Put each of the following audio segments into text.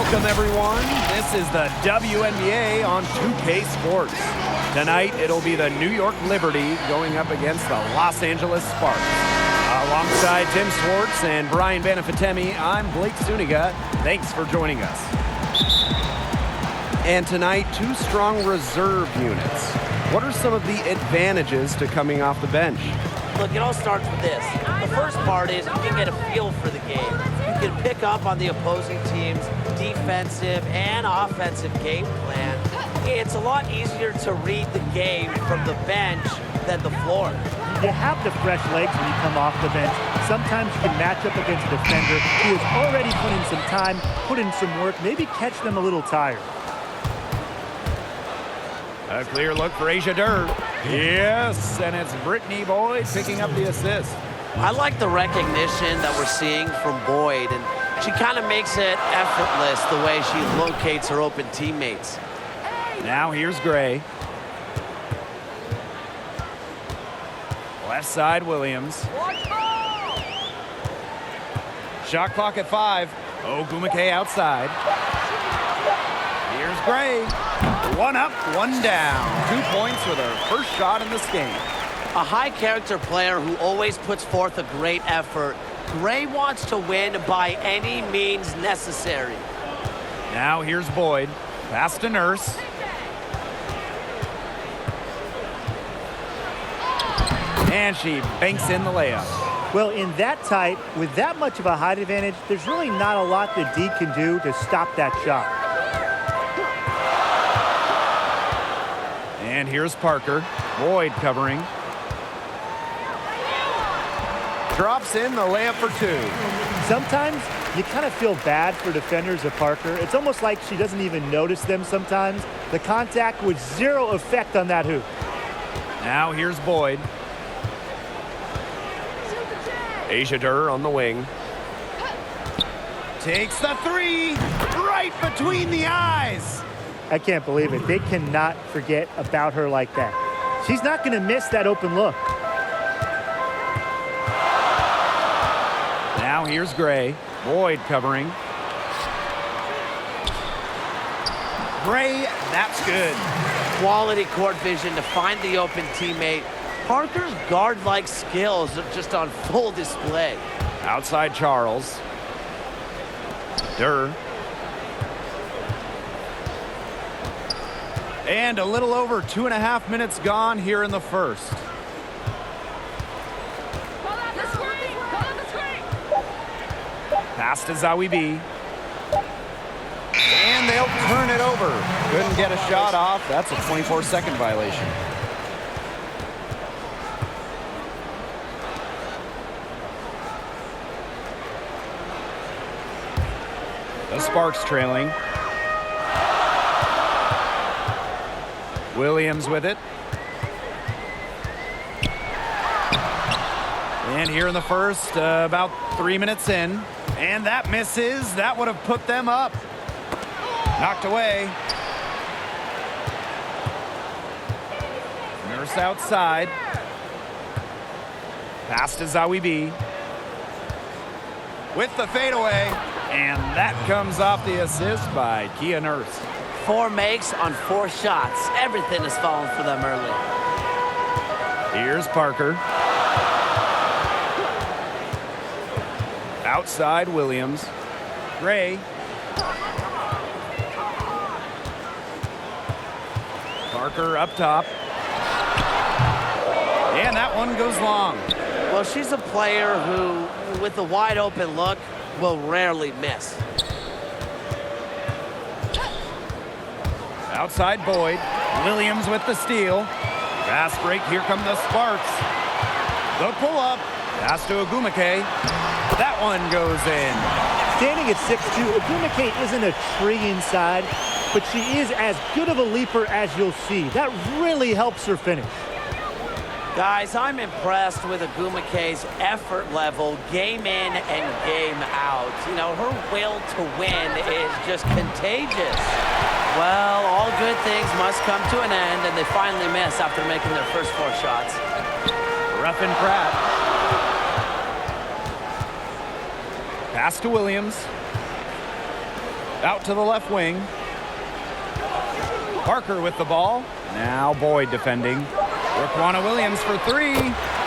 Welcome, everyone. This is the WNBA on 2K Sports. Tonight, it'll be the New York Liberty going up against the Los Angeles Sparks. Alongside Tim Swartz and Brian Banafitemi, I'm Blake Zuniga. Thanks for joining us. And tonight, two strong reserve units. What are some of the advantages to coming off the bench? Look, it all starts with this. The first part is you can get a feel for the game. You can pick up on the opposing team's defensive and offensive game plan. It's a lot easier to read the game from the bench than the floor. You have the fresh legs when you come off the bench. Sometimes you can match up against a defender who has already put in some time, put in some work, maybe catch them a little tired. A clear look for Asia Durr. Yes, and it's Brittany Boyd picking up the assist. I like the recognition that we're seeing from Boyd, and she kind of makes it effortless the way she locates her open teammates. Now here's Gray. Left side, Williams. Shot clock at 5. Ogumake outside. Here's Gray. One up, one down. 2 points with her first shot in this game. A high-character player who always puts forth a great effort. Gray wants to win by any means necessary. Now here's Boyd. Pass to Nurse. And she banks in the layup. Well, in that tight, with that much of a height advantage, there's really not a lot that D can do to stop that shot. And here's Parker. Boyd covering. Drops in the layup for 2. Sometimes you kind of feel bad for defenders of Parker. It's almost like she doesn't even notice them sometimes. The contact with zero effect on that hoop. Now here's Boyd. Asia Durr on the wing. Takes the 3. Right between the eyes. I can't believe it. They cannot forget about her like that. She's not going to miss that open look. Now here's Gray. Boyd covering. Gray, that's good. Quality court vision to find the open teammate. Parker's guard-like skills are just on full display. Outside Charles. Durr. And a little over 2.5 minutes gone here in the first. Pass to Zawi B. And they'll turn it over. Couldn't get a shot off. That's a 24-second violation. The Sparks trailing. Williams with it. And here in the first, about 3 minutes in. And that misses. That would have put them up. Knocked away. Nurse outside. Pass to Zawi B. With the fadeaway. And that comes off the assist by Kia Nurse. 4 makes on 4 shots. Everything has fallen for them early. Here's Parker. Outside Williams. Gray. Parker up top. And that one goes long. Well, she's a player who, with a wide open look, will rarely miss. Outside Boyd. Williams with the steal. Fast break. Here come the Sparks. The pull-up. Pass to Ogumake. That one goes in. Standing at 6'2", Ogumake isn't a tree inside, but she is as good of a leaper as you'll see. That really helps her finish. Guys, I'm impressed with Ogumake's effort level, game in and game out. You know, her will to win is just contagious. Well, all good things must come to an end, and they finally miss after making their first 4 shots. Ruffin Pratt. Pass to Williams. Out to the left wing. Parker with the ball. Now Boyd defending. Raquana Williams for three.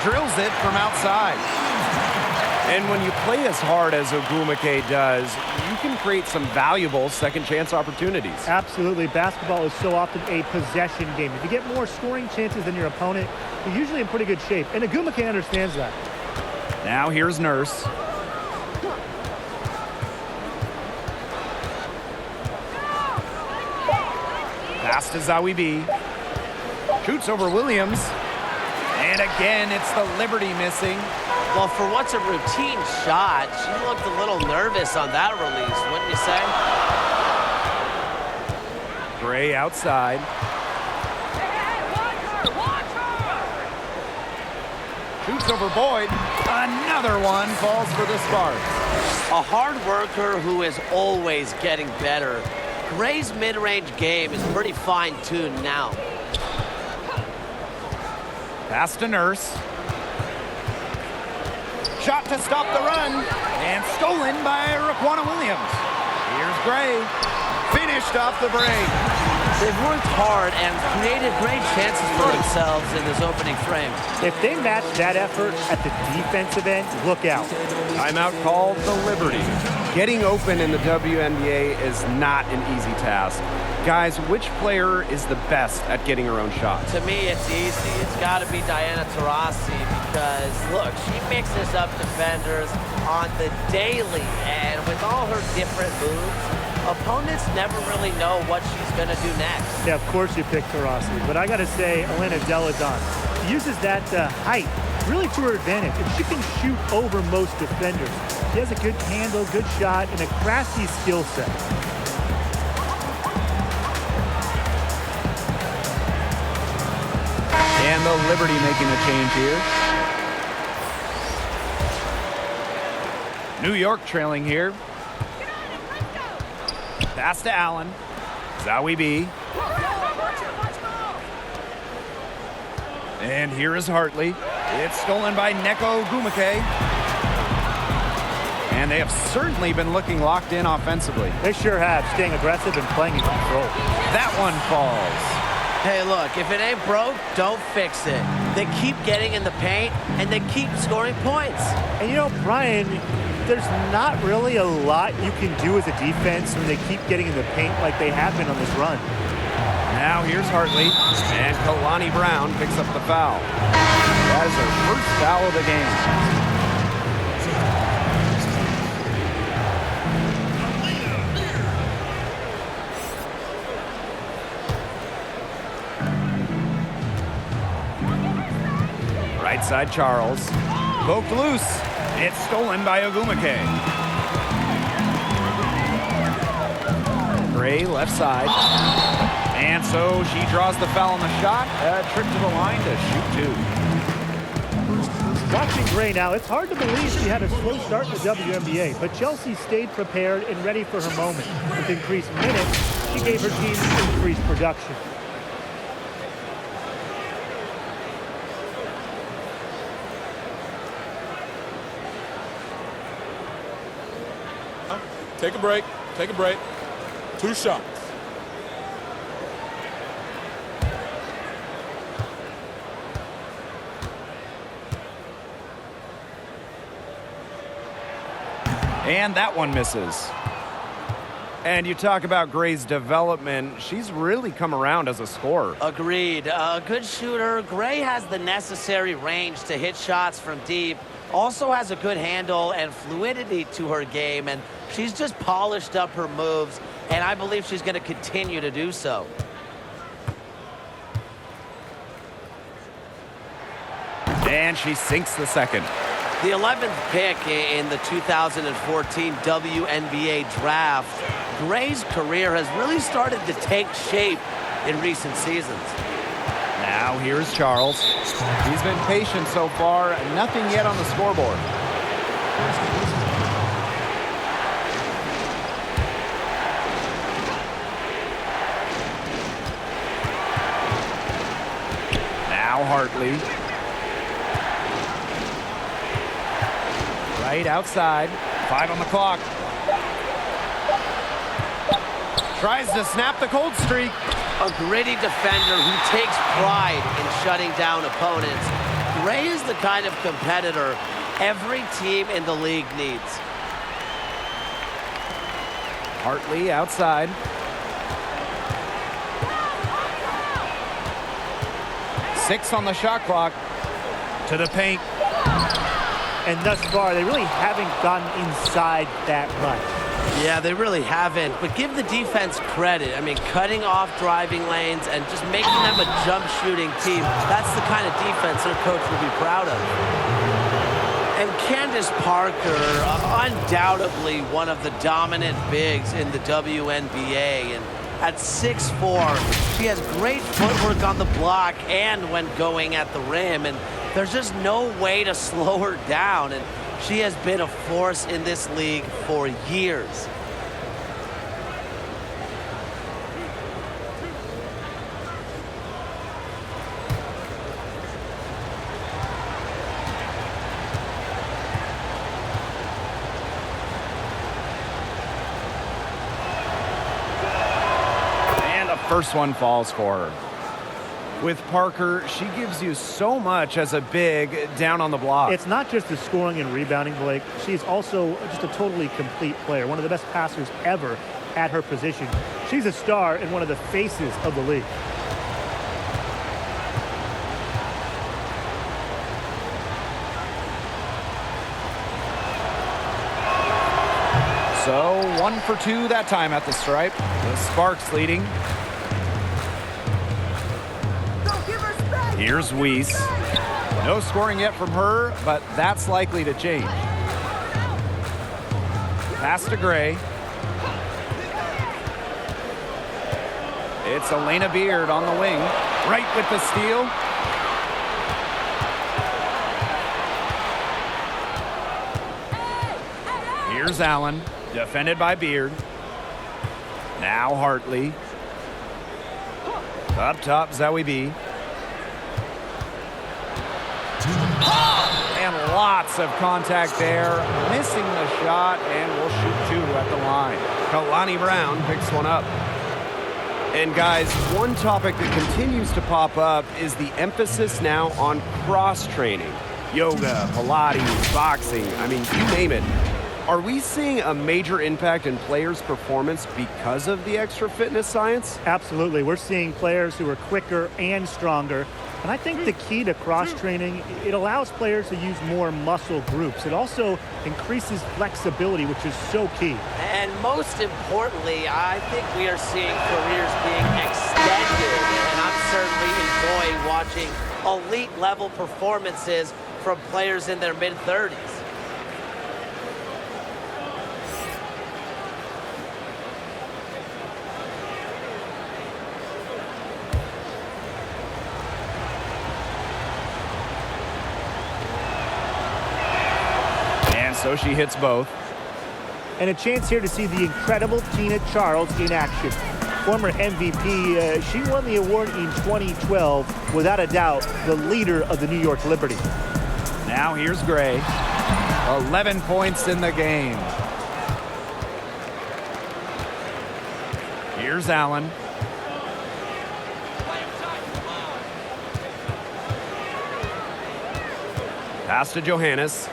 Drills it from outside. And when you play as hard as Ogwumike does, you can create some valuable second chance opportunities. Absolutely. Basketball is so often a possession game. If you get more scoring chances than your opponent, you're usually in pretty good shape. And Ogwumike understands that. Now here's Nurse. Pass to Zawibi. Shoots over Williams. And again, it's the Liberty missing. Well, for what's a routine shot, she looked a little nervous on that release, wouldn't you say? Gray outside. Shoots over Boyd. Another one falls for the Sparks. A hard worker who is always getting better. Gray's mid-range game is pretty fine-tuned now. Pass to Nurse. Shot to stop the run. And stolen by Raquana Williams. Here's Gray. Finished off the break. They've worked hard and created great chances for themselves in this opening frame. If they match that effort at the defensive end, look out. Timeout called the Liberty. Getting open in the WNBA is not an easy task. Guys, which player is the best at getting her own shots? To me, it's easy. It's got to be Diana Taurasi because, look, she mixes up defenders on the daily, and with all her different moves, opponents never really know what she's going to do next. Yeah, of course you picked Taurasi, but I got to say, Elena Deladon, she uses that height really to her advantage, and she can shoot over most defenders. She has a good handle, good shot, and a crafty skill set. And the Liberty making a change here. New York trailing here. Pass to Allen. Zawibi. And here is Hartley. It's stolen by Neko Ogwumike. And they have certainly been looking locked in offensively. They sure have, staying aggressive and playing in control. That one falls. Hey, look, if it ain't broke, don't fix it. They keep getting in the paint, and they keep scoring points. And you know, Brian, there's not really a lot you can do as a defense when they keep getting in the paint like they have been on this run. Now here's Hartley, and Kalani Brown picks up the foul. That is her first foul of the game. Right side, Charles. Poked loose. It's stolen by Ogwumike. Gray, left side. And so she draws the foul on the shot. A trip to the line to shoot two. Watching Gray now, it's hard to believe she had a slow start in the WNBA, but Chelsea stayed prepared and ready for her moment. With increased minutes, she gave her team increased production. Take a break. Take a break. 2 shots. And that one misses. And you talk about Gray's development. She's really come around as a scorer. Agreed. A good shooter. Gray has the necessary range to hit shots from deep. Also has a good handle and fluidity to her game, and she's just polished up her moves, and I believe she's going to continue to do so. And she sinks the second. The 11th pick in the 2014 WNBA draft, Gray's career has really started to take shape in recent seasons. Now here's Charles. He's been patient so far. Nothing yet on the scoreboard. Now Hartley. Right outside. 5 on the clock. Tries to snap the cold streak. A gritty defender who takes pride in shutting down opponents. Ray is the kind of competitor every team in the league needs. Hartley outside. Six on the shot clock. To the paint. And thus far, they really haven't gotten inside that much. Yeah, they really haven't. But give the defense credit. I mean, cutting off driving lanes and just making them a jump shooting team. That's the kind of defense their coach will be proud of. And Candace Parker, undoubtedly one of the dominant bigs in the WNBA. And at 6'4", she has great footwork on the block and when going at the rim. And there's just no way to slow her down. And she has been a force in this league for years. And the first one falls for her. With Parker, she gives you so much as a big down on the block. It's not just the scoring and rebounding, Blake. She's also just a totally complete player, one of the best passers ever at her position. She's a star and one of the faces of the league. So 1 for 2 that time at the stripe. The Sparks leading. Here's Weiss. No scoring yet from her, but that's likely to change. Pass to Gray. It's Elena Beard on the wing. Right with the steal. Here's Allen. Defended by Beard. Now Hartley. Up top, Zoe B. And lots of contact there. Missing the shot, and we'll shoot 2 at the line. Kalani Brown picks one up. And guys, one topic that continues to pop up is the emphasis now on cross-training. Yoga, Pilates, boxing, I mean, you name it. Are we seeing a major impact in players' performance because of the extra fitness science? Absolutely. We're seeing players who are quicker and stronger. And I think the key to cross-training, it allows players to use more muscle groups. It also increases flexibility, which is so key. And most importantly, I think we are seeing careers being extended. And I'm certainly enjoying watching elite-level performances from players in their mid-30s. So she hits both. And a chance here to see the incredible Tina Charles in action. Former MVP, she won the award in 2012. Without a doubt, the leader of the New York Liberty. Now here's Gray. 11 points in the game. Here's Allen. Pass to Johannes.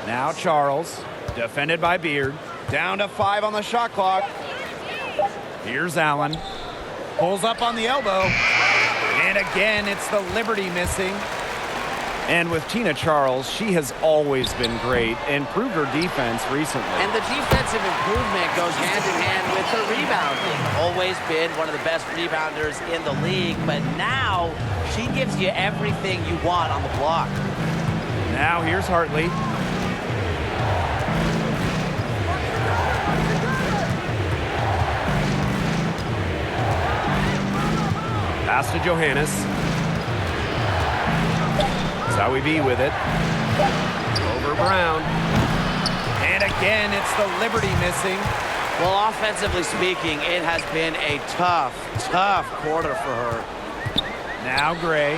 Now Charles, defended by Beard. Down to 5 on the shot clock. Here's Allen. Pulls up on the elbow. And again, it's the Liberty missing. And with Tina Charles, she has always been great and proved her defense recently. And the defensive improvement goes hand in hand with her rebounding. Always been one of the best rebounders in the league, but now she gives you everything you want on the block. Now here's Hartley. Pass to Johannes. Zoe B with it. Over Brown. And again, it's the Liberty missing. Well, offensively speaking, it has been a tough quarter for her. Now Gray.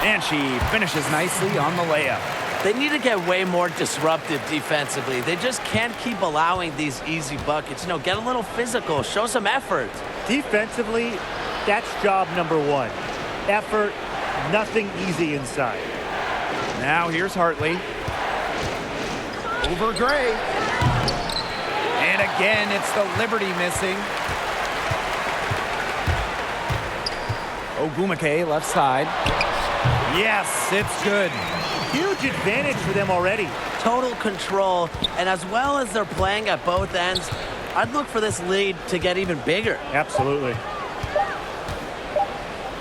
And she finishes nicely on the layup. They need to get way more disruptive defensively. They just can't keep allowing these easy buckets. You know, get a little physical, show some effort. Defensively, that's job number one. Effort, nothing easy inside. Now here's Hartley. Over Gray. And again, it's the Liberty missing. Ogumake, left side. Yes, it's good. Huge advantage for them already. Total control, and as well as they're playing at both ends, I'd look for this lead to get even bigger. Absolutely.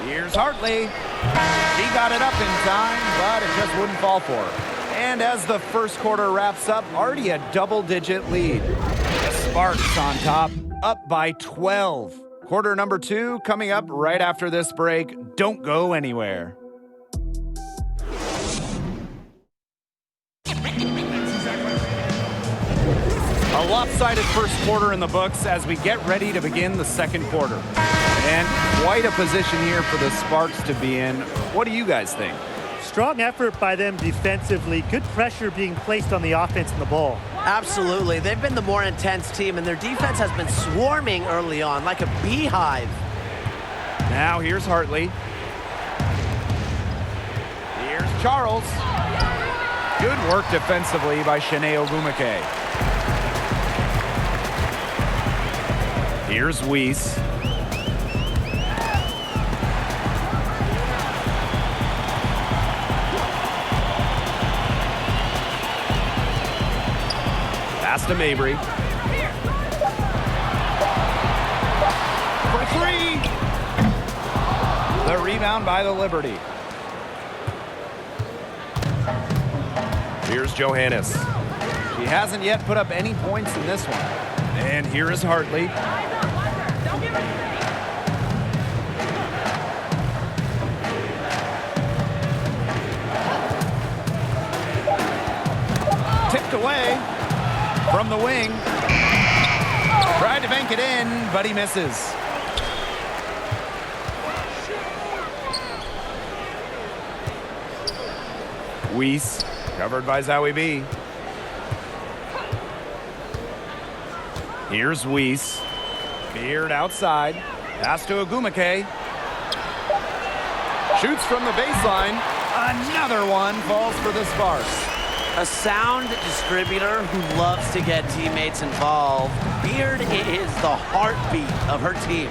Here's Hartley. He got it up in time, but it just wouldn't fall for her. And as the first quarter wraps up, already a double-digit lead. The Sparks on top, up by 12. Quarter number 2 coming up right after this break. Don't go anywhere. A lopsided first quarter in the books as we get ready to begin the second quarter. And quite a position here for the Sparks to be in. What do you guys think? Strong effort by them defensively. Good pressure being placed on the offense and the ball. Absolutely. They've been the more intense team, and their defense has been swarming early on like a beehive. Now here's Hartley. Here's Charles. Good work defensively by Shanae Ogumake. Here's Weiss. Pass to Mabry. For 3. The rebound by the Liberty. Here's Johannes. She hasn't yet put up any points in this one. And here is Hartley. Tipped away from the wing. Tried to bank it in, but he misses. Weiss, covered by Zowie B. Here's Weiss. Beard outside. Pass to Ogumake. Shoots from the baseline. Another one falls for the Sparks. A sound distributor who loves to get teammates involved. Beard is the heartbeat of her team.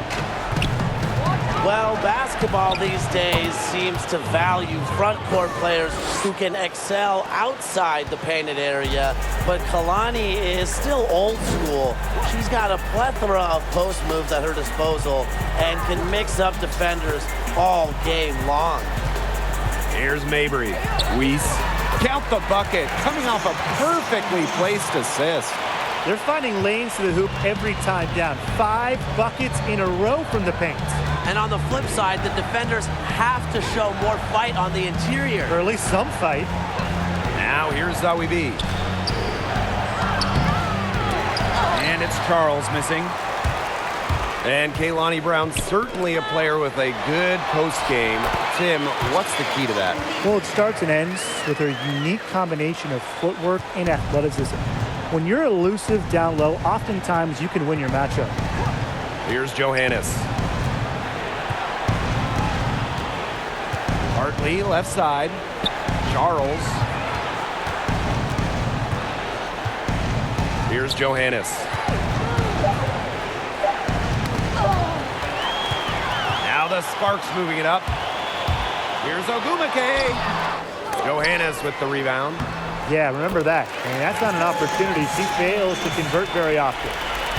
Well, basketball these days seems to value front court players who can excel outside the painted area, but Kalani is still old school. She's got a plethora of post moves at her disposal and can mix up defenders all game long. Here's Mabry. Weiss. Count the bucket, coming off a perfectly placed assist. They're finding lanes to the hoop every time down. 5 buckets in a row from the paint. And on the flip side, the defenders have to show more fight on the interior. Or at least some fight. Now here's Zowie B. And it's Charles missing. And Kaylani Brown, certainly a player with a good post game. Tim, what's the key to that? Well, it starts and ends with her unique combination of footwork and athleticism. When you're elusive down low, oftentimes you can win your matchup. Here's Johannes. Hartley, left side. Charles. Here's Johannes. Now the Sparks moving it up. Here's Ogumake. Johannes with the rebound. Yeah, remember that. And that's not an opportunity she fails to convert very often.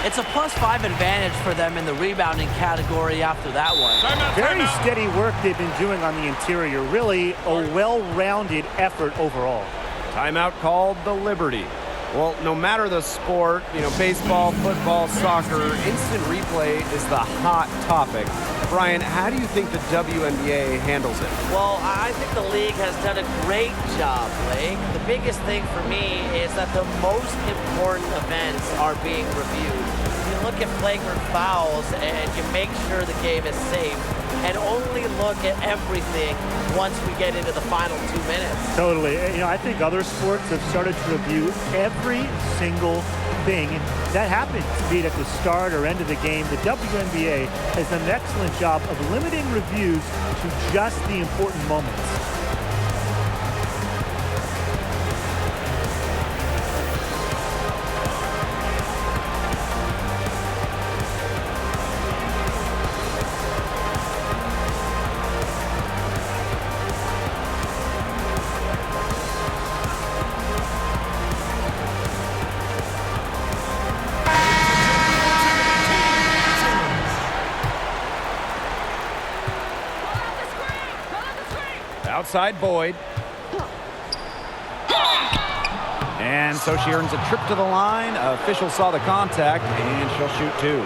It's a +5 advantage for them in the rebounding category after that one. Very steady work they've been doing on the interior. Really a well-rounded effort overall. Timeout called the Liberty. Well, no matter the sport, baseball, football, soccer, instant replay is the hot topic. Brian, how do you think the WNBA handles it? Well, I think the league has done a great job, Blake. The biggest thing for me is that the most important events are being reviewed. You look at flagrant fouls and you make sure the game is safe. and only look at everything once we get into the final 2 minutes. Totally. I think other sports have started to review every single thing that happens, be it at the start or end of the game. The WNBA has done an excellent job of limiting reviews to just the important moments. Outside Boyd. And so she earns a trip to the line. Official saw the contact, and she'll shoot two.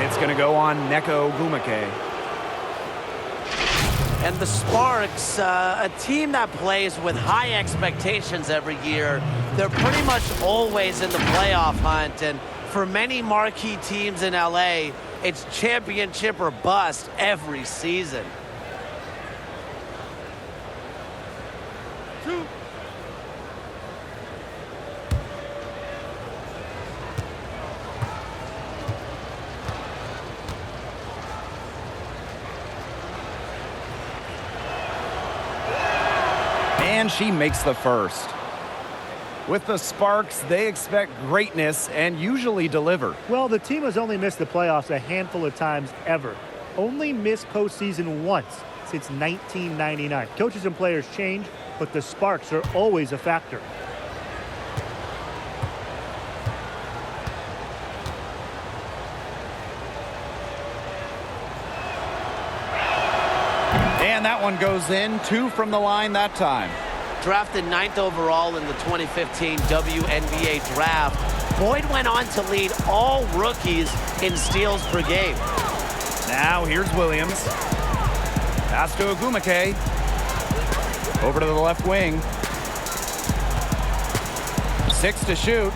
It's going to go on Neko Gumake. And the Sparks, a team that plays with high expectations every year, they're pretty much always in the playoff hunt. And for many marquee teams in LA, it's championship or bust every season. And she makes the first. With the Sparks, they expect greatness and usually deliver. Well, the team has only missed the playoffs a handful of times ever. Only missed postseason once since 1999. Coaches and players change, but the Sparks are always a factor. And that one goes in. Two from the line that time. Drafted 9th overall in the 2015 WNBA draft, Boyd went on to lead all rookies in steals per game. Now here's Williams. Pass to Agumake. Over to the left wing. 6 to shoot.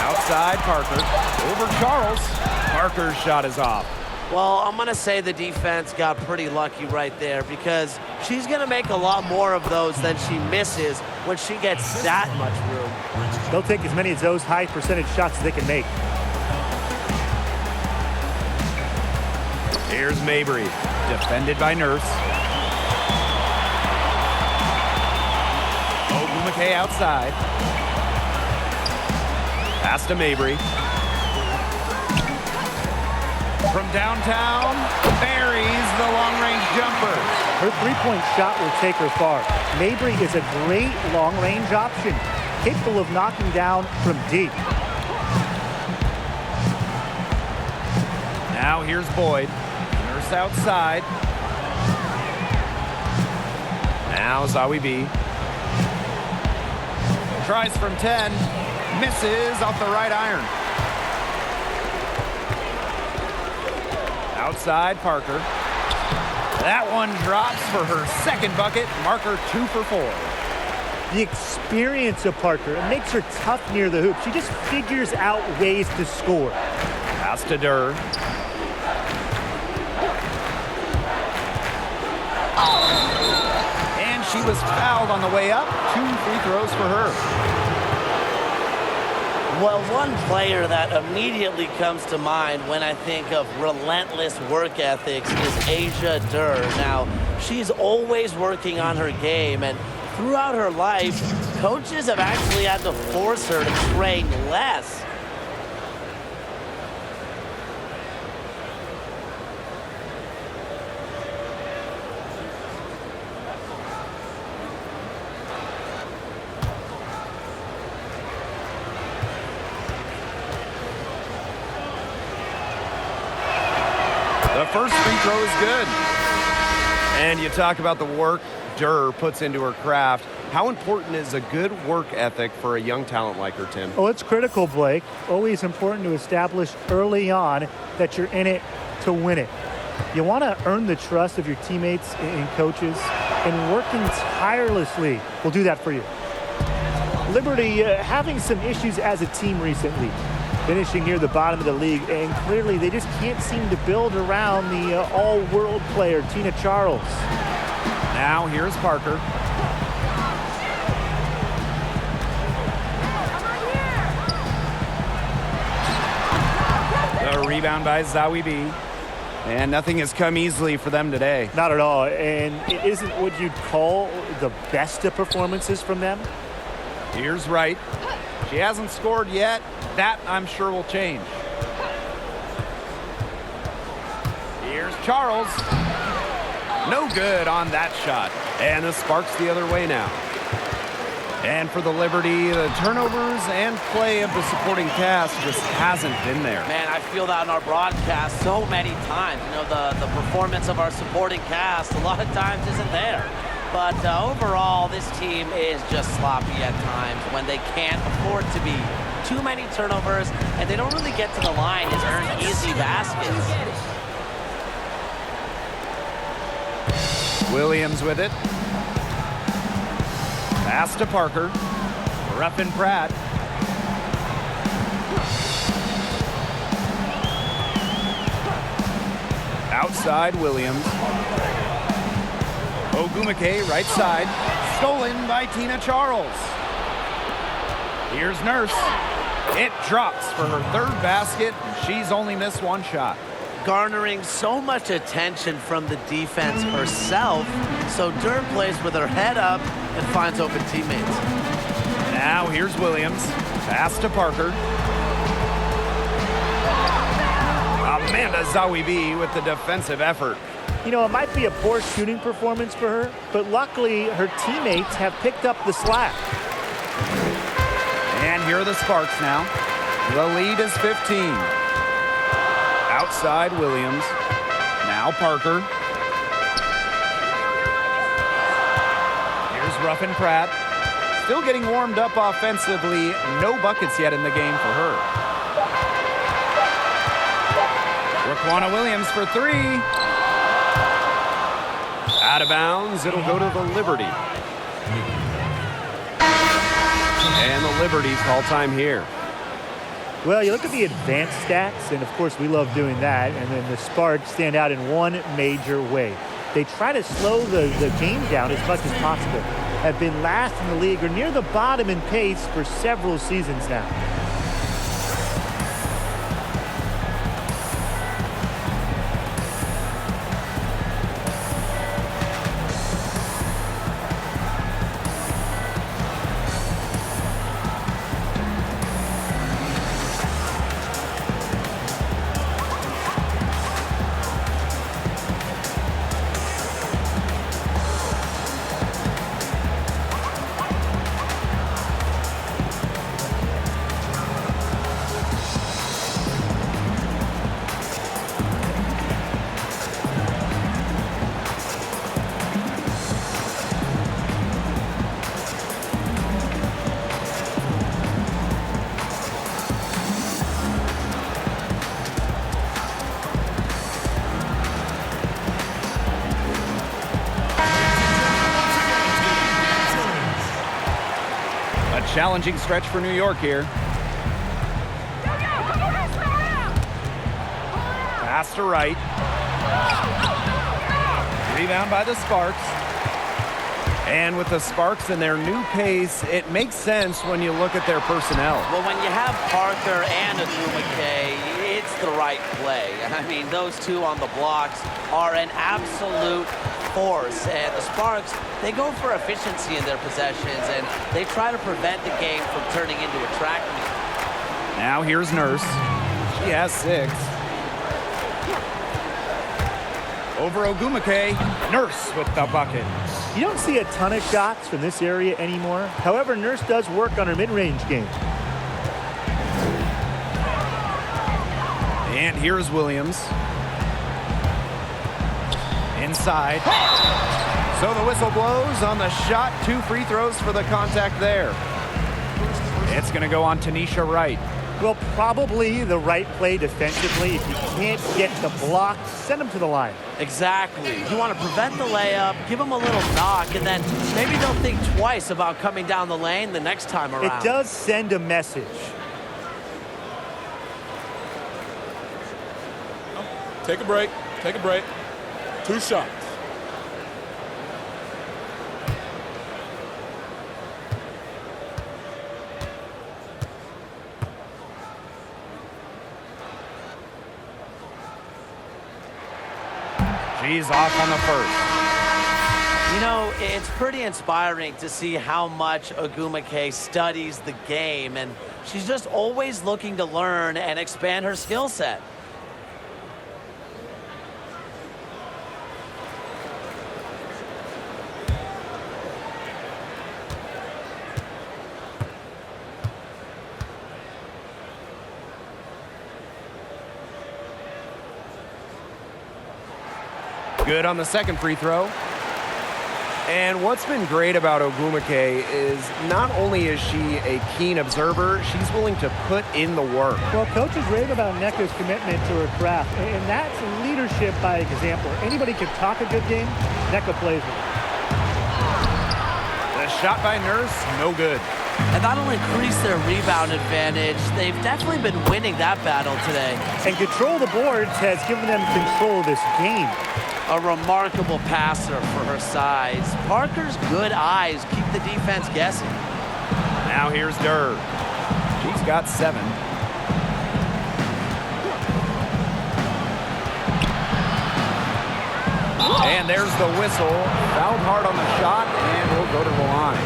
Outside Parker. Over Charles. Parker's shot is off. Well, I'm going to say the defense got pretty lucky right there because she's going to make a lot more of those than she misses when she gets that much room. They'll take as many of those high percentage shots as they can make. Here's Mabry, defended by Nurse. Ogumake outside. Pass to Mabry. From downtown, buries the long-range jumper. Her three-point shot will take her far. Mabry is a great long-range option, capable of knocking down from deep. Now here's Boyd. Nurse outside. Now Zawi B. Tries from 10. Misses off the right iron. Outside Parker. That one drops for her second bucket. Marker 2 for 4. The experience of Parker makes her tough near the hoop. She just figures out ways to score. Pass to Durr. And she was fouled on the way up. 2 free throws for her. Well, one player that immediately comes to mind when I think of relentless work ethics is Asia Durr. Now, she's always working on her game, and throughout her life, coaches have actually had to force her to train less. The first free throw is good. And you talk about the work Durr puts into her craft. How important is a good work ethic for a young talent like her, Tim? Oh, it's critical, Blake. Always important to establish early on that you're in it to win it. You want to earn the trust of your teammates and coaches, and working tirelessly will do that for you. Liberty having some issues as a team recently. finishing near the bottom of the league, and clearly they just can't seem to build around the all-world player, Tina Charles. Now here's Parker. The rebound by Zawi B. And nothing has come easily for them today. Not at all, and it isn't what you'd call the best of performances from them. Here's Wright. She hasn't scored yet. That, I'm sure, will change. Here's Charles. No good on that shot. And the Sparks the other way now. And for the Liberty, the turnovers and play of the supporting cast just hasn't been there. Man, I feel that in our broadcast so many times. You know, the performance of our supporting cast a lot of times isn't there. But overall, this team is just sloppy at times when they can't afford to be. Too many turnovers, and they don't really get to the line to earn easy baskets. Williams with it. Pass to Parker. Ruffin Pratt. Outside Williams. Ogumake right side. Stolen by Tina Charles. Here's Nurse. It drops for her third basket. She's only missed one shot. Garnering so much attention from the defense herself, so Durr plays with her head up and finds open teammates. Now here's Williams. Pass to Parker. Amanda Zawibi with the defensive effort. You know, it might be a poor shooting performance for her, but luckily her teammates have picked up the slack. And here are the Sparks now. The lead is 15. Outside Williams. Now Parker. Here's Ruffin Pratt. Still getting warmed up offensively. No buckets yet in the game for her. Raquana Williams for three. Out of bounds. It'll go to the Liberty. And the Liberty's call time here. Well, you look at the advanced stats, and of course we love doing that, and then the Sparks stand out in one major way. They try to slow the game down as much as possible. Have been last in the league or near the bottom in pace for several seasons now. Challenging stretch for New York here. Pass to Wright. Rebound by the Sparks. And with the Sparks and their new pace, it makes sense when you look at their personnel. Well, when you have Parker and Ogumake, it's the right play. I mean, those two on the blocks are an absolute force, and the Sparks, they go for efficiency in their possessions, and they try to prevent the game from turning into a track meet. Now here's Nurse. She has 6. Over Ogumake. Nurse with the bucket. You don't see a ton of shots from this area anymore. However, Nurse does work on her mid-range game. And here's Williams. Inside. So the whistle blows on the shot. 2 free throws for the contact there. It's going to go on Tanisha Wright. Well, probably the right play defensively. If you can't get the block, send them to the line. Exactly. You want to prevent the layup, give them a little knock, and then maybe they'll think twice about coming down the lane the next time around. It does send a message. Take a break. Take a break. 2 shots. She's off on the first. You know, it's pretty inspiring to see how much Ogumake studies the game, and she's just always looking to learn and expand her skill set. Good on the second free throw. And what's been great about Ogumake is not only is she a keen observer, she's willing to put in the work. Well, coaches rave about Neko's commitment to her craft, and that's leadership by example. Anybody can talk a good game, Neko plays it. The shot by Nurse, no good. And that'll increase their rebound advantage. They've definitely been winning that battle today. And control the boards has given them control of this game. A remarkable passer for her size. Parker's good eyes keep the defense guessing. Now here's Durr. She's got 7. And there's the whistle. Fouled hard on the shot, and we'll go to the line.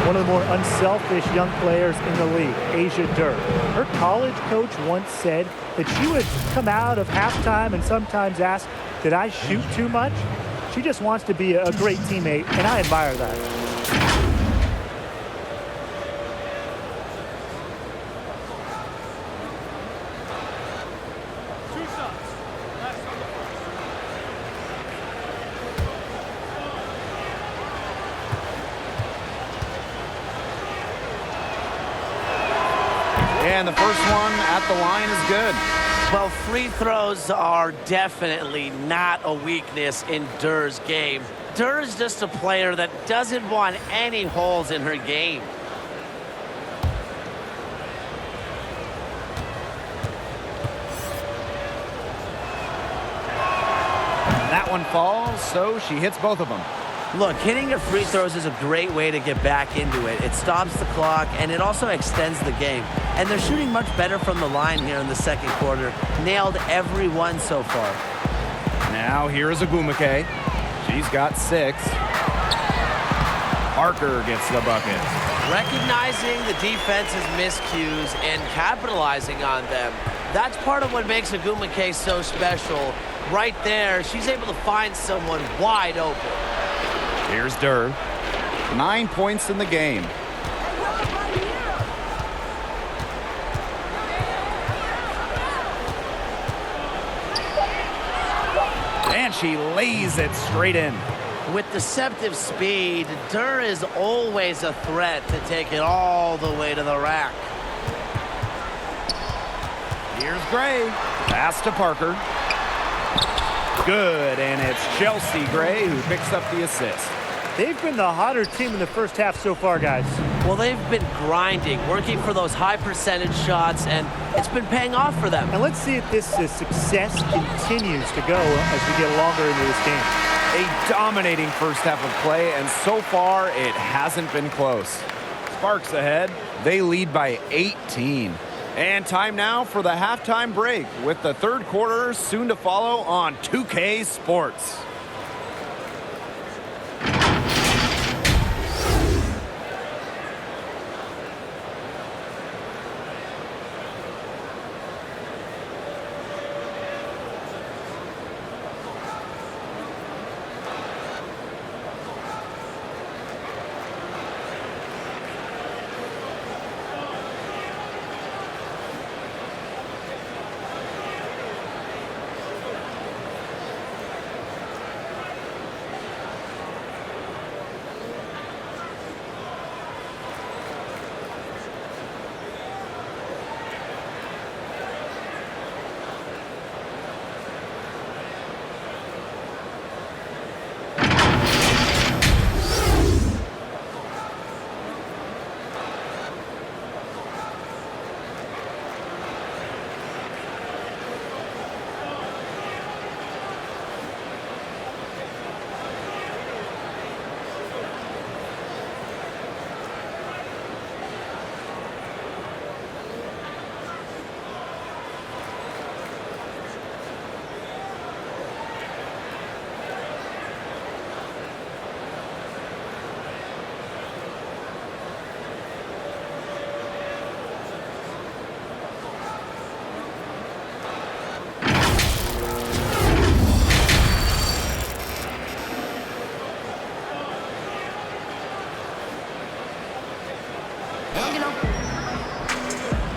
One of the more unselfish young players in the league, Asia Durr. Her college coach once said that she would come out of halftime and sometimes ask, did I shoot too much? She just wants to be a great teammate, and I admire that. And the first one at the line is good. Well, free throws are definitely not a weakness in Durr's game. Durr is just a player that doesn't want any holes in her game. That one falls, so she hits both of them. Look, hitting your free throws is a great way to get back into it. It stops the clock, and it also extends the game. And they're shooting much better from the line here in the second quarter. Nailed every one so far. Now here's Ogumake. She's got 6. Parker gets the bucket. Recognizing the defense's miscues and capitalizing on them. That's part of what makes Ogumake so special. Right there, she's able to find someone wide open. Here's Durr. 9 points in the game. And she lays it straight in. With deceptive speed, Durr is always a threat to take it all the way to the rack. Here's Gray. Pass to Parker. Good, and it's Chelsea Gray who picks up the assist. They've been the hotter team in the first half so far, guys. Well, they've been grinding, working for those high percentage shots, and it's been paying off for them. And let's see if this success continues to go as we get longer into this game. A dominating first half of play, and so far it hasn't been close. Sparks ahead. They lead by 18. And time now for the halftime break, with the third quarter soon to follow on 2K Sports.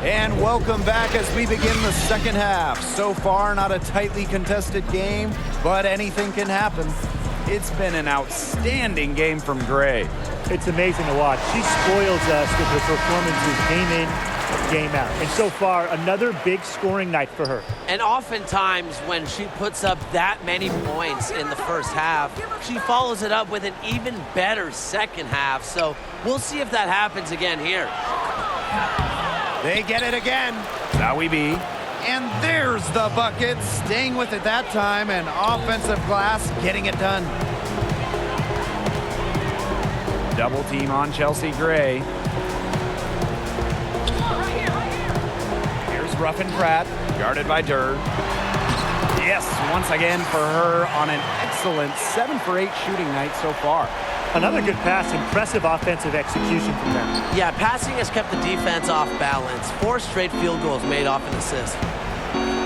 And welcome back as we begin the second half. So far, not a tightly contested game, but anything can happen. It's been an outstanding game from Gray. It's amazing to watch. She spoils us with her performances game in, game out. And so far, another big scoring night for her. And oftentimes when she puts up that many points in the first half, she follows it up with an even better second half. So we'll see if that happens again here. They get it again. Zowie B. And there's the bucket. Staying with it that time, and offensive glass getting it done. Double team on Chelsea Gray. Here's Ruffin Pratt, guarded by Durr. Yes, once again for her on an excellent 7 for 8 shooting night so far. Another good pass, impressive offensive execution from them. Yeah, passing has kept the defense off balance. 4 straight field goals made off an assist.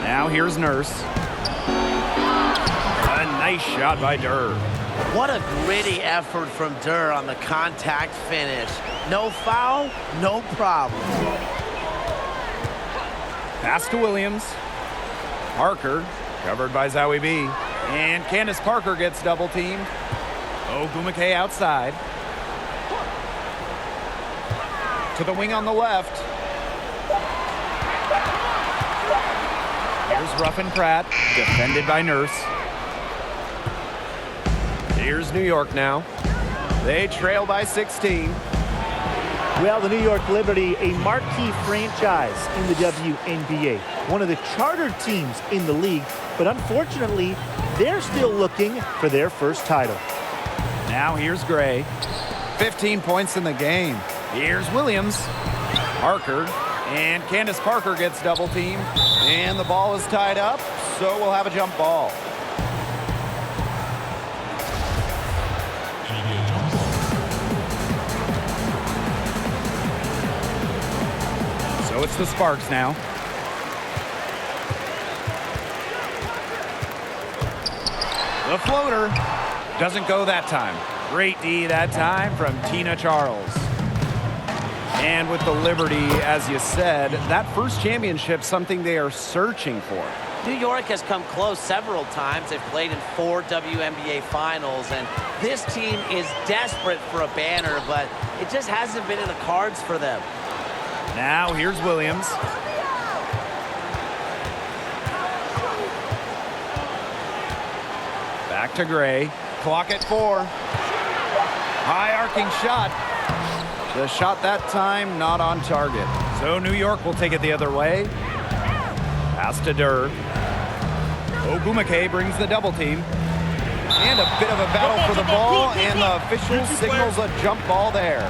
Now here's Nurse. A nice shot by Durr. What a gritty effort from Durr on the contact finish. No foul, no problem. Pass to Williams. Parker, covered by Zowie B. And Candace Parker gets double teamed. Ogumake outside. To the wing on the left. Here's Ruffin Pratt, defended by Nurse. Here's New York now. They trail by 16. Well, the New York Liberty, a marquee franchise in the WNBA. One of the chartered teams in the league, but unfortunately, they're still looking for their first title. Now here's Gray. 15 points in the game. Here's Williams. Parker. And Candace Parker gets double teamed. And the ball is tied up, so we'll have a jump ball. So it's the Sparks now. The floater doesn't go that time. Great D that time from Tina Charles. And with the Liberty, as you said, that first championship, something they are searching for. New York has come close several times. They've played in 4 WNBA finals, and this team is desperate for a banner, but it just hasn't been in the cards for them. Now here's Williams. Back to Gray. Clock at 4. High arcing shot. The shot that time not on target. So New York will take it the other way. Pass to Durr. Ogumake brings the double team. And a bit of a battle for the ball, and the official signals a jump ball there.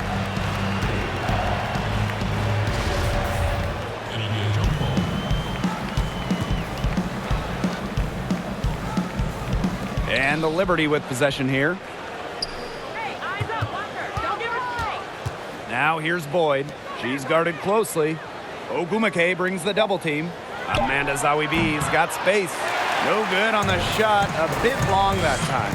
And the Liberty with possession here. Now here's Boyd. She's guarded closely. Ogumake brings the double team. Amanda Zowie B's got space. No good on the shot. A bit long that time.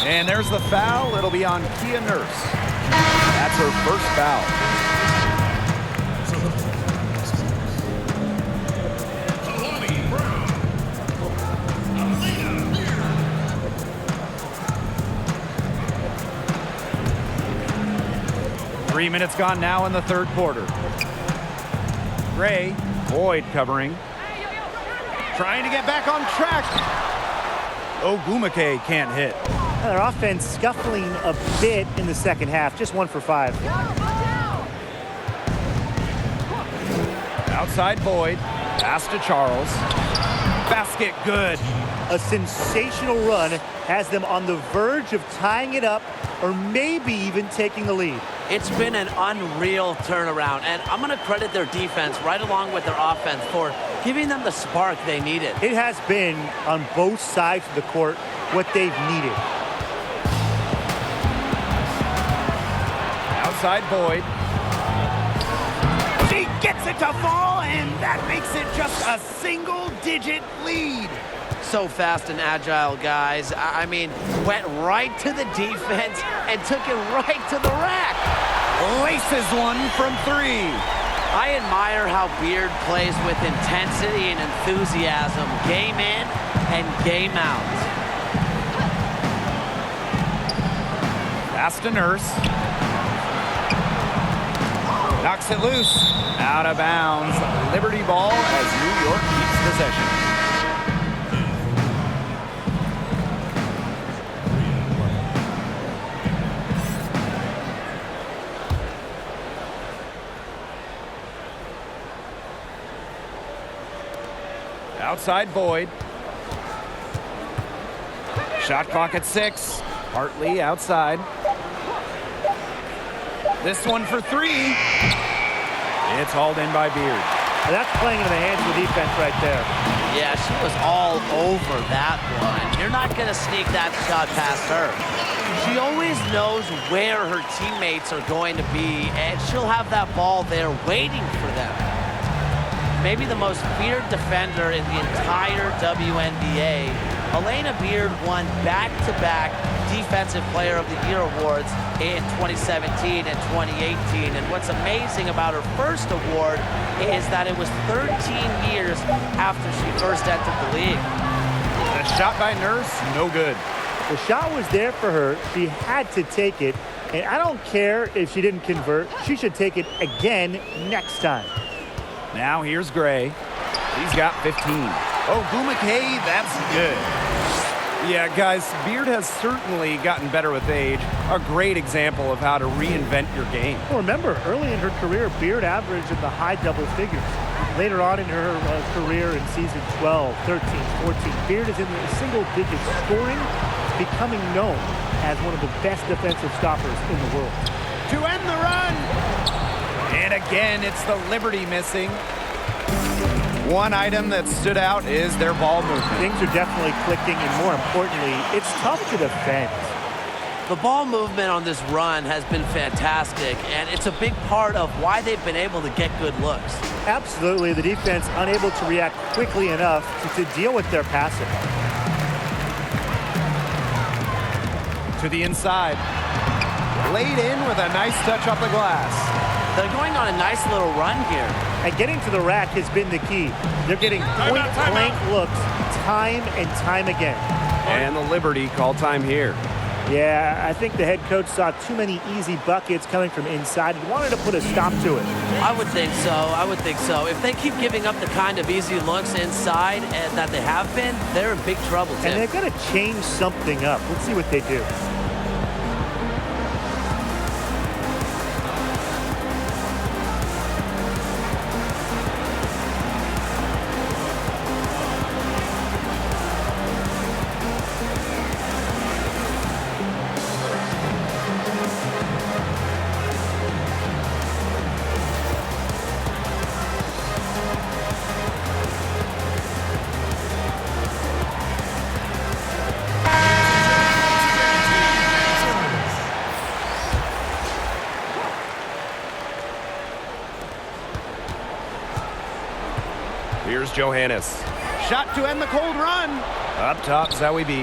And there's the foul. It'll be on Kia Nurse. That's her first foul. 3 minutes gone now in the third quarter. Gray, Boyd covering. Trying to get back on track. Ogumake can't hit. Their offense scuffling a bit in the second half. Just 1 for 5. Outside Boyd. Pass to Charles. Basket good. A sensational run has them on the verge of tying it up or maybe even taking the lead. It's been an unreal turnaround, and I'm going to credit their defense right along with their offense for giving them the spark they needed. It has been, on both sides of the court, what they've needed. Outside Boyd. She gets it to fall, and that makes it just a single-digit lead. So fast and agile, guys. I mean, went right to the defense and took it right to the rack. Laces one from 3. I admire how Beard plays with intensity and enthusiasm, game in and game out. Pass to Nurse. Knocks it loose. Out of bounds. Liberty ball as New York keeps possession. Outside Boyd. Shot clock at 6. Hartley outside. This one for 3. It's hauled in by Beard. That's playing into the hands of the defense right there. Yeah, she was all over that one. You're not going to sneak that shot past her. She always knows where her teammates are going to be, and she'll have that ball there waiting for them. Maybe the most feared defender in the entire WNBA, Elena Beard won back-to-back Defensive Player of the Year awards in 2017 and 2018. And what's amazing about her first award is that it was 13 years after she first entered the league. A shot by Nurse, no good. The shot was there for her. She had to take it. And I don't care if she didn't convert. She should take it again next time. Now here's Gray. He's got 15. Oh, Gumake, that's good. Yeah, guys, Beard has certainly gotten better with age. A great example of how to reinvent your game. Well, remember, early in her career, Beard averaged in the high double figures. Later on in her career in season 12, 13, 14, Beard is in the single-digit scoring, becoming known as one of the best defensive stoppers in the world. To end the run! And again, it's the Liberty missing. One item that stood out is their ball movement. Things are definitely clicking, and more importantly, it's tough to defend. The ball movement on this run has been fantastic, and it's a big part of why they've been able to get good looks. Absolutely, the defense unable to react quickly enough to deal with their passing. To the inside. Laid in with a nice touch off the glass. They're going on a nice little run here. And getting to the rack has been the key. They're getting point-blank looks time and time again. And the Liberty call time here. Yeah, I think the head coach saw too many easy buckets coming from inside and wanted to put a stop to it. I would think so. I would think so. If they keep giving up the kind of easy looks inside and that they have been, they're in big trouble, Tim. And they've got to change something up. Let's see what they do. Here's Johannes. Shot to end the cold run. Up top, Zowie B.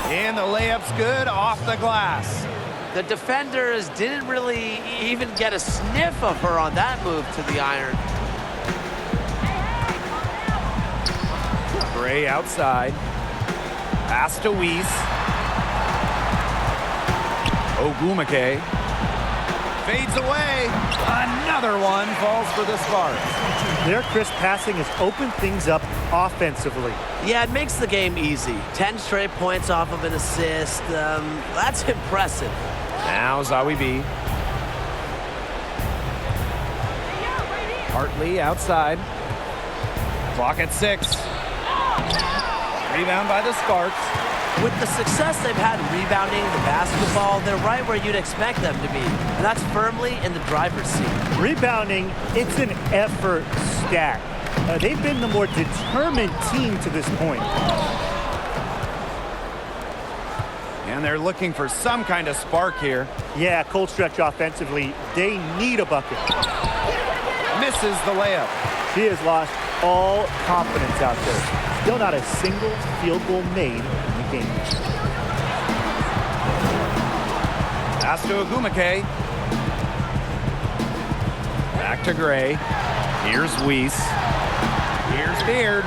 And the layup's good off the glass. The defenders didn't really even get a sniff of her on that move to the iron. Gray outside. Pass to Weiss. Ogumake. Fades away. Another one falls for the Sparks. Their crisp passing has opened things up offensively. Yeah, it makes the game easy. 10 straight points off of an assist. That's impressive. Now Zowie B. Hartley outside. Clock at 6. Rebound by the Sparks. With the success they've had rebounding the basketball, they're right where you'd expect them to be. And that's firmly in the driver's seat. Rebounding, it's an effort stat. They've been the more determined team to this point. And they're looking for some kind of spark here. Yeah, cold stretch offensively. They need a bucket. Misses the layup. She has lost all confidence out there. Still not a single field goal made in the game. Pass to Ogumake. Back to Gray. Here's Weiss. Here's Beard.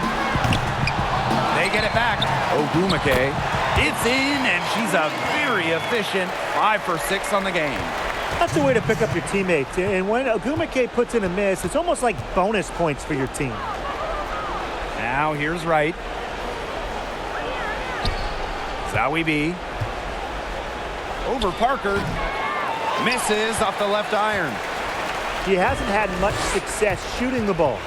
They get it back. Ogumake. It's in, and she's a very efficient 5 for 6 on the game. That's the way to pick up your teammates. And when Ogumake puts in a miss, it's almost like bonus points for your team. Now here's Wright. Zowie B. Over Parker. Misses off the left iron. She hasn't had much success shooting the ball.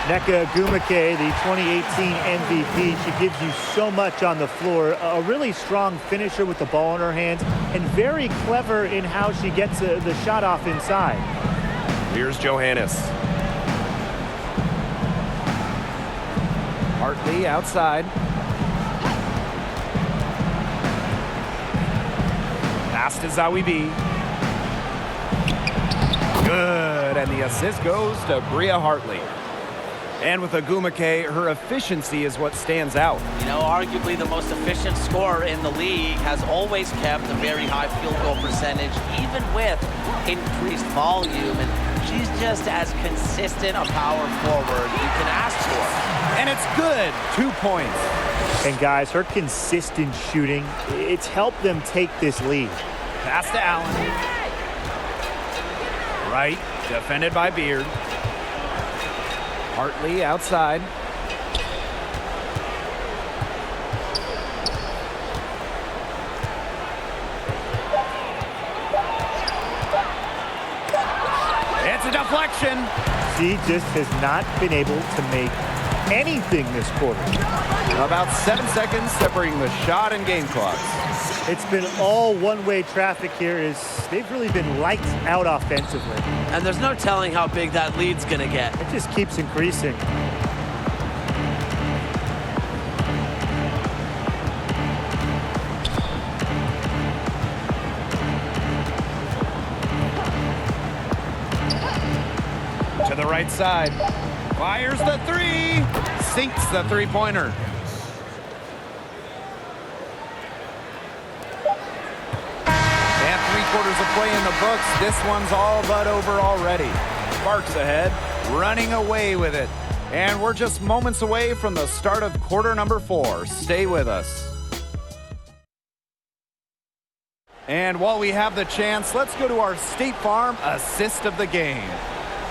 Nneka Ogumake, the 2018 MVP, she gives you so much on the floor. A really strong finisher with the ball in her hands and very clever in how she gets the shot off inside. Here's Johannes. Hartley outside. Pass to Zowie B. Good, and the assist goes to Bria Hartley. And with Ogumake, her efficiency is what stands out. You know, arguably the most efficient scorer in the league, has always kept a very high field goal percentage, even with increased volume. And she's just as consistent a power forward you can ask for. And it's good. 2 points. And guys, her consistent shooting, it's helped them take this lead. Pass to Allen. Right, defended by Beard. Hartley outside. It's a deflection. She just has not been able to make anything this quarter. About 7 seconds separating the shot and game clocks. It's been all one-way traffic here. They've really been lights out offensively. And there's no telling how big that lead's going to get. It just keeps increasing. To the right side. Fires the three. Sinks the three-pointer. And 3/4 of play in the books. This one's all but over already. Sparks ahead, running away with it. And we're just moments away from the start of quarter number 4. Stay with us. And while we have the chance, let's go to our State Farm assist of the game.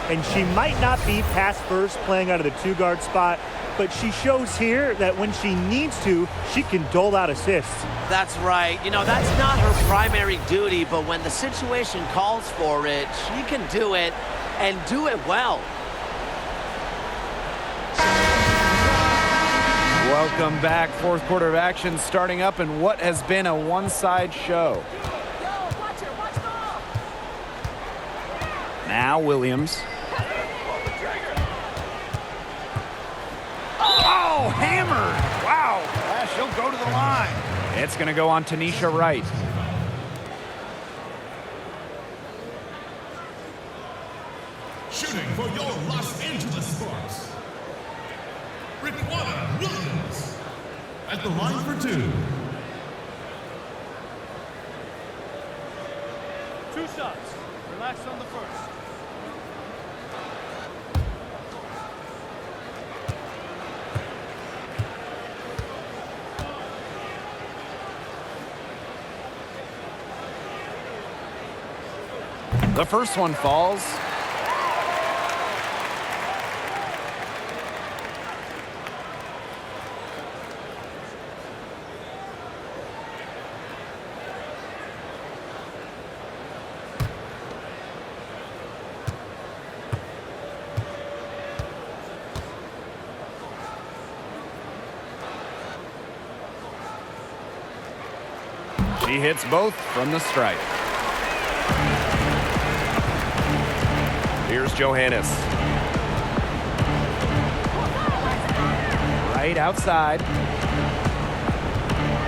And she might not be pass first playing out of the 2-guard spot, but she shows here that when she needs to, she can dole out assists. That's right. You know, that's not her primary duty, but when the situation calls for it, she can do it and do it well. Welcome back. 4th quarter of action starting up in what has been a one-side show. Now Williams. Oh, hammered. Wow. She'll go to the line. It's going to go on Tanisha Wright. Shooting for your Los Angeles Sparks, Rickwana Williams at the line for 2. 2 shots. Relax on the first. The first one falls. She hits both from the stripe. Here's Johannes. Right outside.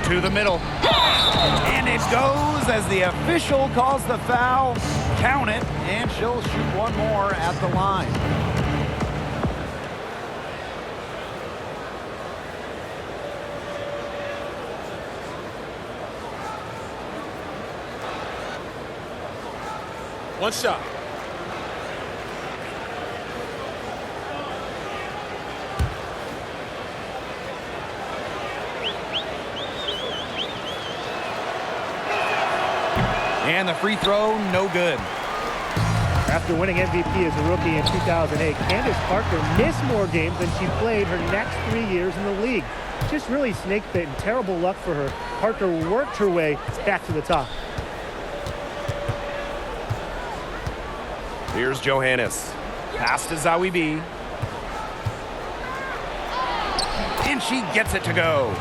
To the middle. And it goes as the official calls the foul. Count it, and she'll shoot one more at the line. One shot. And the free throw, no good. After winning MVP as a rookie in 2008, Candace Parker missed more games than she played her next 3 years in the league. Just really snake-bitten. Terrible luck for her. Parker worked her way back to the top. Here's Johannes. Pass to Zawi B. And she gets it to go.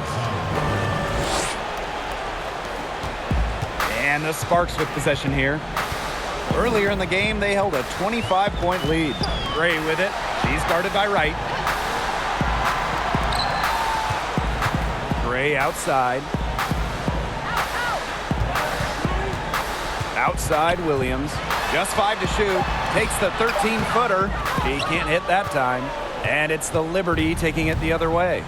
And the Sparks with possession here. Earlier in the game, they held a 25-point lead. Gray with it. She's guarded by Wright. Gray outside. Outside Williams. Just 5 to shoot. Takes the 13-footer. She can't hit that time. And it's the Liberty taking it the other way.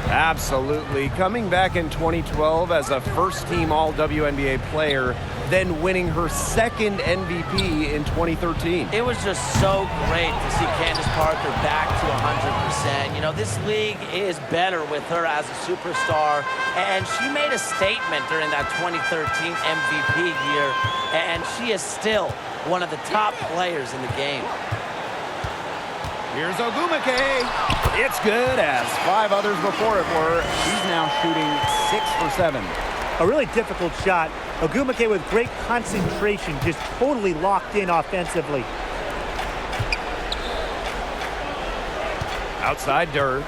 Absolutely. Coming back in 2012 as a first-team All-WNBA player, then winning her second MVP in 2013. It was just so great to see Candace Parker back to 100%. You know, this league is better with her as a superstar, and she made a statement during that 2013 MVP year, and she is still one of the top players in the game. Here's Ogumake. It's good, as 5 others before it were. She's now shooting 6 for 7. A really difficult shot. Ogumake with great concentration, just totally locked in offensively. Outside Durr.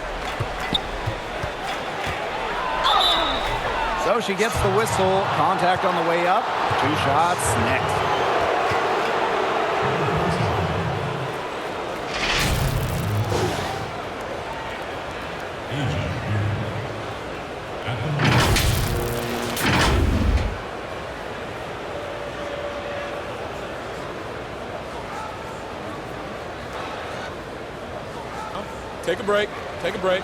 So she gets the whistle. Contact on the way up. 2 shots next. Take a break. Take a break.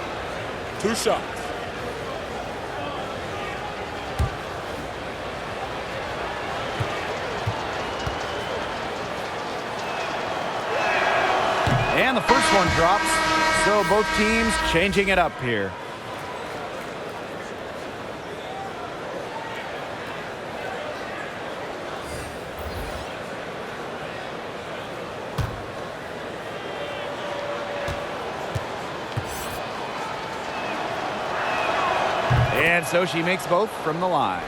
2 shots. And the first one drops. So both teams changing it up here. And so she makes both from the line.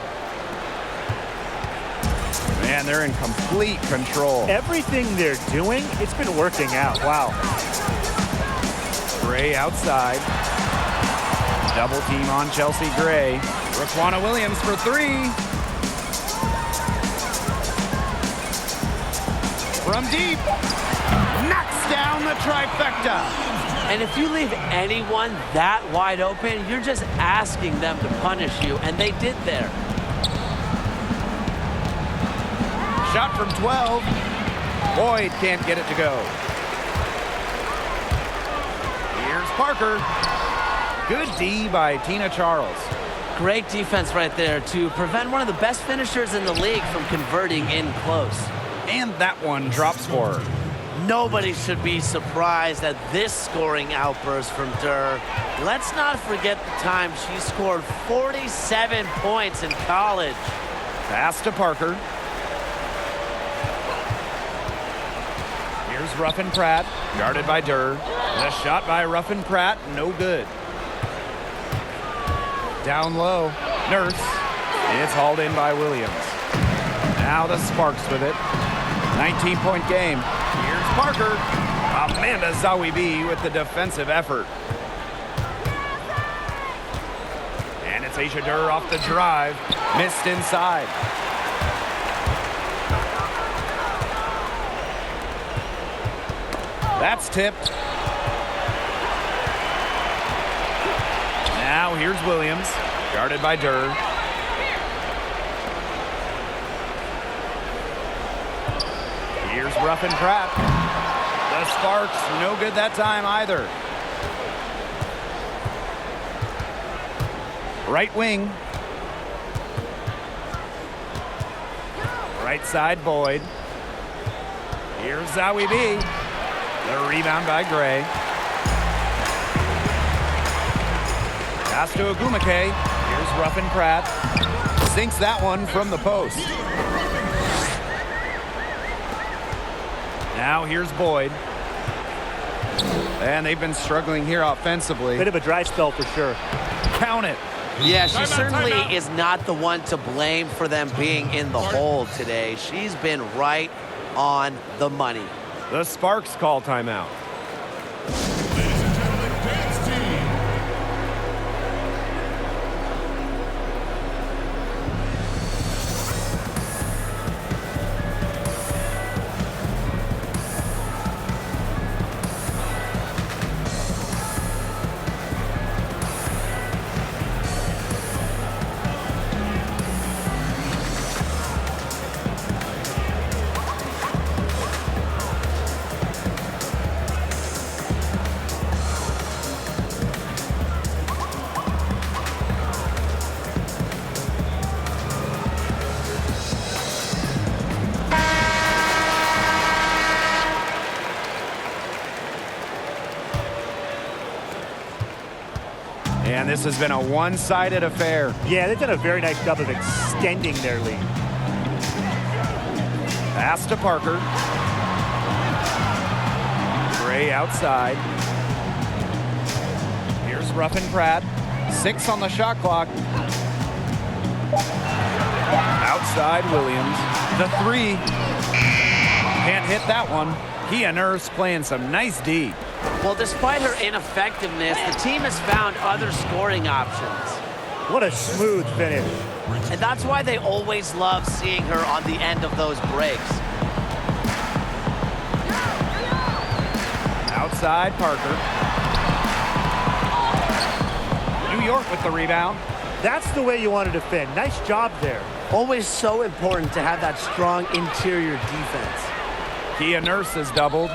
Man, they're in complete control. Everything they're doing, it's been working out. Wow. Gray outside. Double team on Chelsea Gray. Raquana Williams for 3. From deep. Knocks down the trifecta. And if you leave anyone that wide open, you're just asking them to punish you, and they did there. Shot from 12. Boyd can't get it to go. Here's Parker. Good D by Tina Charles. Great defense right there to prevent one of the best finishers in the league from converting in close. And that one drops for her. Nobody should be surprised at this scoring outburst from Durr. Let's not forget the time she scored 47 points in college. Pass to Parker. Here's Ruffin Pratt, guarded by Durr. The shot by Ruffin Pratt, no good. Down low, Nurse. It's hauled in by Williams. Now the Sparks with it. 19-point game. Here's Parker. Amanda Zawi B with the defensive effort. And it's Aisha Durr off the drive. Missed inside. That's tipped. Now here's Williams, guarded by Durr. Here's Ruffin Pratt. The Sparks, no good that time either. Right wing. Right side, Boyd. Here's Zowie B. The rebound by Gray. Pass to Agumake. Here's Ruffin Pratt. Sinks that one from the post. Now here's Boyd. And they've been struggling here offensively. Bit of a dry spell for sure. Count it. Yeah, she certainly timeout. is not the one to blame for them being in the hole today. She's been right on the money. The Sparks call timeout. Ladies and gentlemen, dance team. And this has been a one-sided affair. Yeah, they've done a very nice job of extending their lead. Pass to Parker. Gray outside. Here's Ruffin Pratt. 6 on the shot clock. Outside Williams. The 3. Can't hit that one. Kia Nurse playing some nice D. Well, despite her ineffectiveness, the team has found other scoring options. What a smooth finish. And that's why they always love seeing her on the end of those breaks. Outside Parker. New York with the rebound. That's the way you want to defend. Nice job there. Always so important to have that strong interior defense. Kia Nurse has doubled.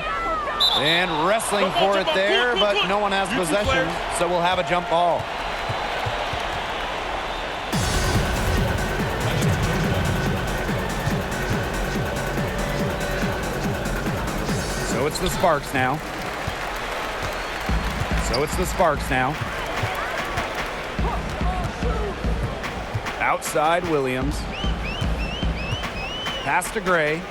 And wrestling for it there, but no one has possession, so we'll have a jump ball. So it's the Sparks now. Outside Williams. Pass to Gray.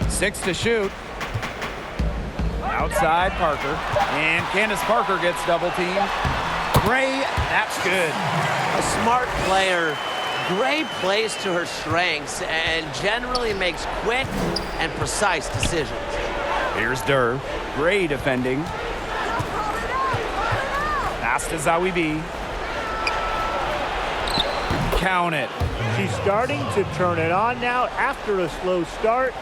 6 to shoot. Outside Parker. And Candace Parker gets double teamed. Gray, that's good. A smart player. Gray plays to her strengths and generally makes quick and precise decisions. Here's Durr. Gray defending. Pass to Zowie B. Count it. She's starting to turn it on now after a slow start.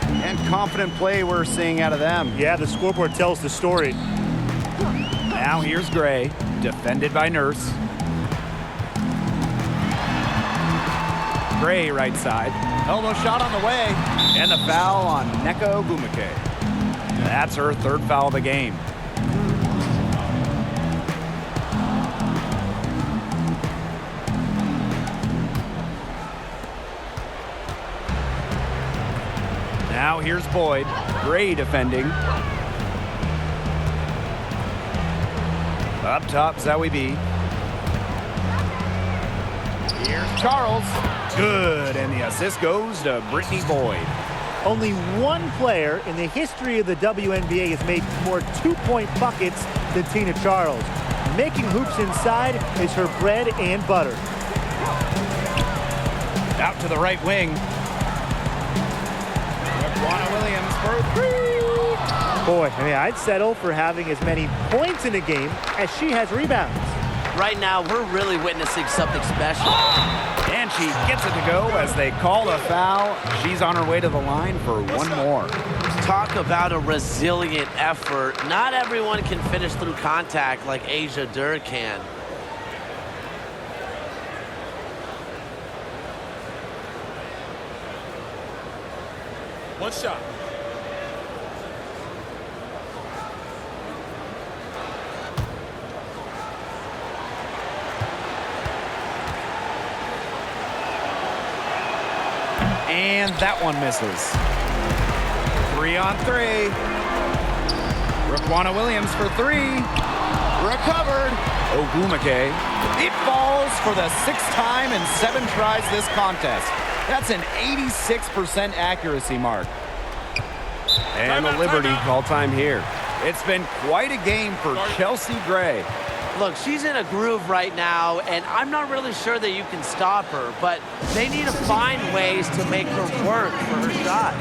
And confident play we're seeing out of them. Yeah, the scoreboard tells the story. Now here's Gray, defended by Nurse. Gray right side. Elbow shot on the way. And the foul on Neko Gumake. That's her 3rd foul of the game. Now here's Boyd. Gray defending. Up top, Zowie B. Here's Charles. Good, and the assist goes to Brittany Boyd. Only one player in the history of the WNBA has made more 2-point buckets than Tina Charles. Making hoops inside is her bread and butter. Out to the right wing. Juana Williams for 3. Boy, I mean, I'd settle for having as many points in a game as she has rebounds. Right now, we're really witnessing something special. And she gets it to go as they call a foul. She's on her way to the line for one more. Talk about a resilient effort. Not everyone can finish through contact like Asia Durr can. One shot. And that one misses. 3-on-3. Raquana Williams for 3. Recovered. Ogumake. It falls for the 6th time in 7 tries this contest. That's an 86% accuracy mark. And the Liberty call time here. It's been quite a game for Chelsea Gray. Look, she's in a groove right now, and I'm not really sure that you can stop her, but they need to find ways to make her work for her shot.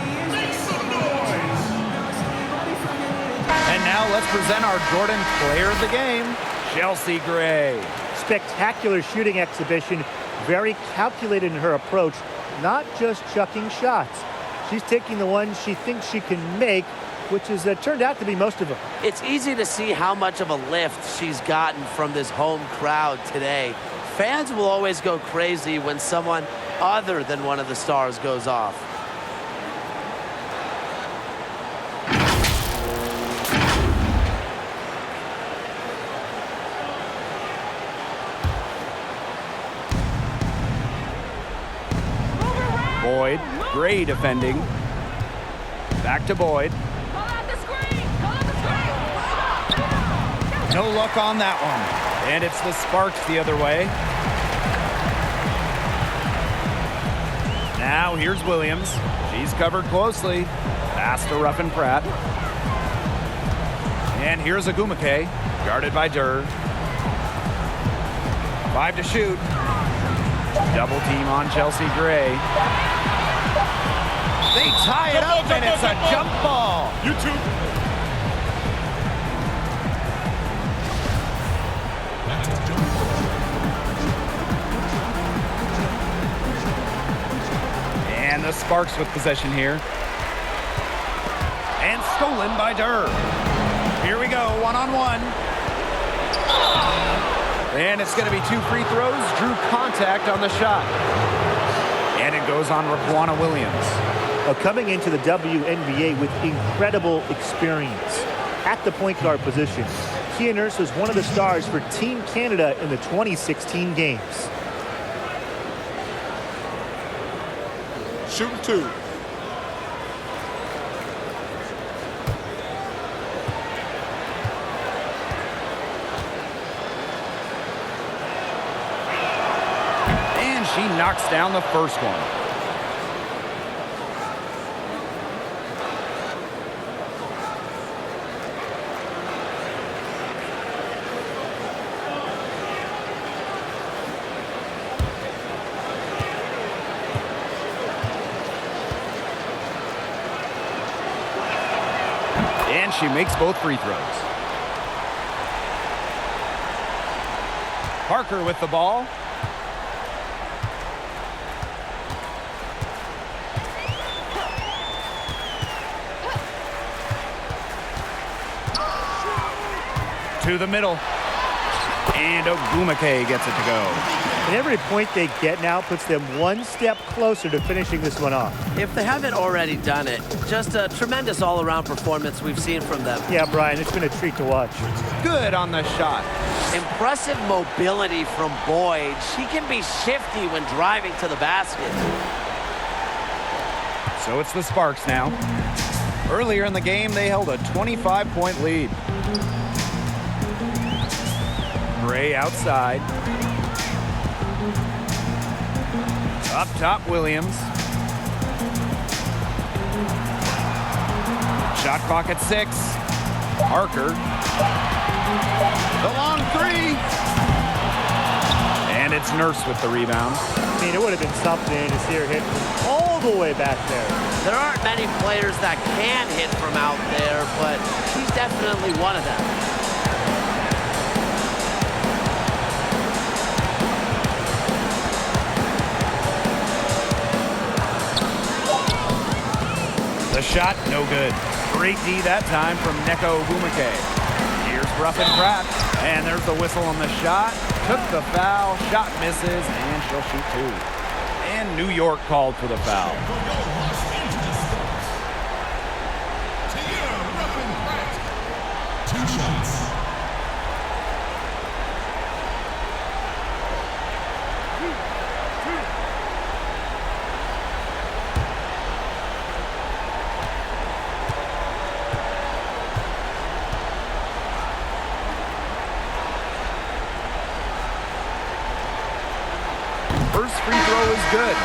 And now let's present our Jordan player of the game, Chelsea Gray. Spectacular shooting exhibition, very calculated in her approach, not just chucking shots. She's taking the ones she thinks she can make, which has turned out to be most of them. It's easy to see how much of a lift she's gotten from this home crowd today. Fans will always go crazy when someone other than one of the stars goes off. Boyd, Gray defending. Back to Boyd. No luck on that one. And it's the Sparks the other way. Now here's Williams. She's covered closely. Pass to Ruffin Pratt. And here's Ogumake, guarded by Durr. 5 to shoot. Double team on Chelsea Gray. They tie it up, and it's a jump ball. You two. And the Sparks with possession here. And stolen by Durr. Here we go, one-on-one. And it's going to be 2 free throws. Drew contact on the shot. And it goes on Raquana Williams. Coming into the WNBA with incredible experience at the point guard position. Kia Nurse was one of the stars for Team Canada in the 2016 games. Shooting 2. And she knocks down the first one. And she makes both free throws. Parker with the ball. To the middle. And Ogumake gets it to go. And every point they get now puts them one step closer to finishing this one off. If they haven't already done it, just a tremendous all-around performance we've seen from them. Yeah, Brian, it's been a treat to watch. Good on the shot. Impressive mobility from Boyd. She can be shifty when driving to the basket. So it's the Sparks now. Earlier in the game, they held a 25-point lead. Gray outside. Up top, Williams. Shot clock at 6. Parker. The long 3. And it's Nurse with the rebound. I mean, it would have been something to see her hit from all the way back there. There aren't many players that can hit from out there, but she's definitely one of them. The shot, no good. Great D that time from Neko Ogumake. Here's Ruffin Pratt. And there's the whistle on the shot. Took the foul. Shot misses. And she'll shoot 2. And New York called for the foul. Ruffin Pratt. 2 shots. First free throw is good.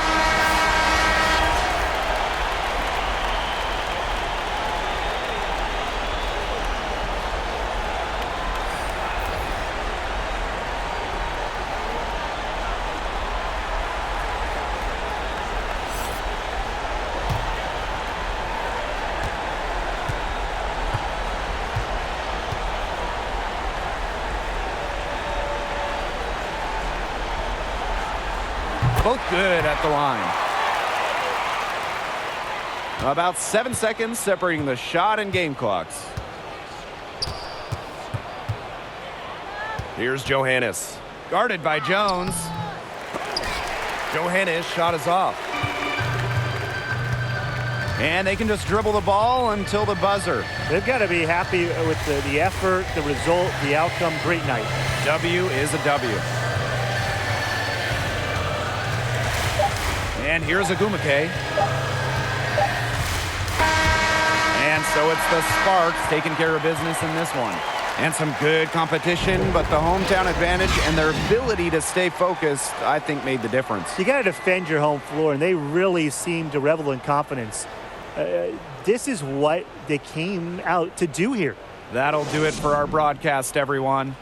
Both good at the line. About 7 seconds separating the shot and game clocks. Here's Johannes. Guarded by Jones. Johannes' shot is off. And they can just dribble the ball until the buzzer. They've got to be happy with the effort, the result, the outcome. Great night. W is a W. And here's Agumake. And so it's the Sparks taking care of business in this one. And some good competition, but the hometown advantage and their ability to stay focused, I think, made the difference. You got to defend your home floor, and they really seem to revel in confidence. This is what they came out to do here. That'll do it for our broadcast, everyone.